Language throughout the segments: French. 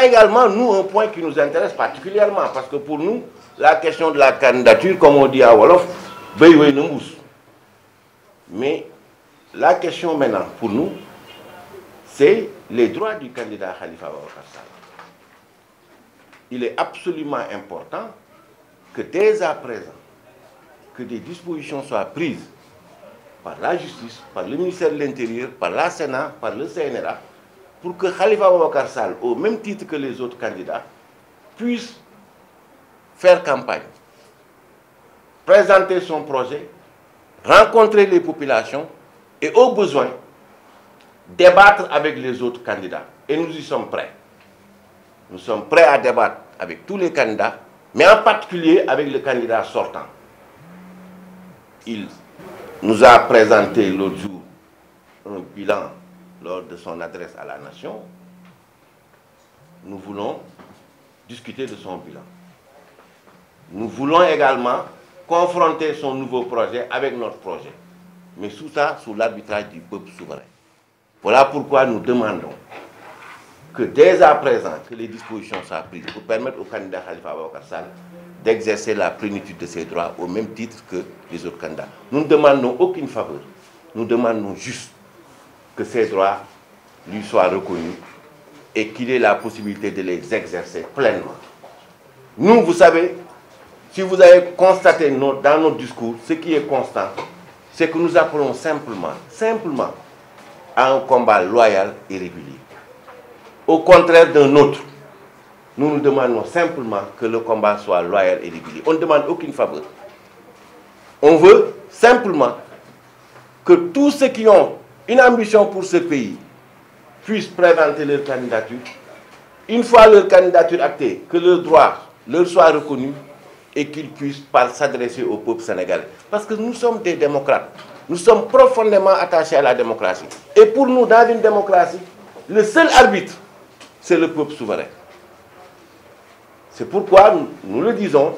a également, nous, un point qui nous intéresse particulièrement, parce que pour nous, la question de la candidature, comme on dit à Wolof, mais la question maintenant, pour nous, c'est les droits du candidat Khalifa Ababacar Sall. Il est absolument important que dès à présent, que des dispositions soient prises par la justice, par le ministère de l'Intérieur, par la Sénat, par le CNRA, pour que Khalifa Ababacar Sall, au même titre que les autres candidats, puisse faire campagne, présenter son projet, rencontrer les populations et au besoin, débattre avec les autres candidats. Et nous y sommes prêts. Nous sommes prêts à débattre avec tous les candidats, mais en particulier avec le candidat sortant. Il nous a présenté l'autre jour un bilan lors de son adresse à la nation. Nous voulons discuter de son bilan. Nous voulons également confronter son nouveau projet avec notre projet, mais sous ça, sous l'arbitrage du peuple souverain. Voilà pourquoi nous demandons que dès à présent, que les dispositions soient prises pour permettre au candidat Khalifa Ababacar Sall d'exercer la plénitude de ses droits au même titre que les autres candidats. Nous ne demandons aucune faveur, nous demandons juste que ces droits lui soient reconnus et qu'il ait la possibilité de les exercer pleinement. Nous, vous savez, si vous avez constaté dans notre discours, ce qui est constant, c'est que nous appelons simplement à un combat loyal et régulier. Au contraire d'un autre, nous demandons simplement que le combat soit loyal et régulier. On ne demande aucune faveur. On veut simplement que tous ceux qui ont une ambition pour ce pays puissent présenter leur candidature. Une fois leur candidature actée, que leurs droits leur soient reconnus et qu'ils puissent s'adresser au peuple sénégalais. Parce que nous sommes des démocrates. Nous sommes profondément attachés à la démocratie. Et pour nous, dans une démocratie, le seul arbitre, c'est le peuple souverain. C'est pourquoi nous le disons,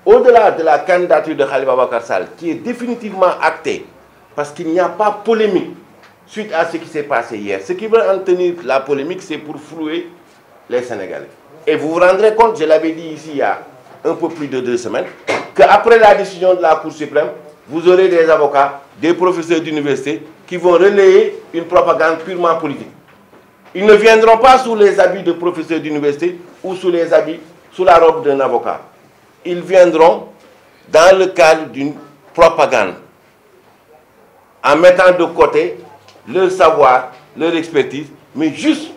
au-delà de la candidature de Khalifa Ababacar Sall, qui est définitivement actée, parce qu'il n'y a pas polémique suite à ce qui s'est passé hier. Ce qui veut en tenir la polémique, c'est pour flouer les Sénégalais. Et vous vous rendrez compte, je l'avais dit ici il y a un peu plus de 2 semaines, qu'après la décision de la Cour suprême, vous aurez des avocats, des professeurs d'université qui vont relayer une propagande purement politique. Ils ne viendront pas sous les habits de professeurs d'université ou sous la robe d'un avocat. Ils viendront dans le cadre d'une propagande, en mettant de côté leur savoir, leur expertise, mais juste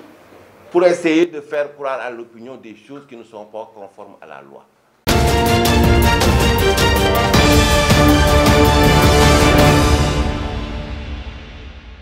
pour essayer de faire croire à l'opinion des choses qui ne sont pas conformes à la loi.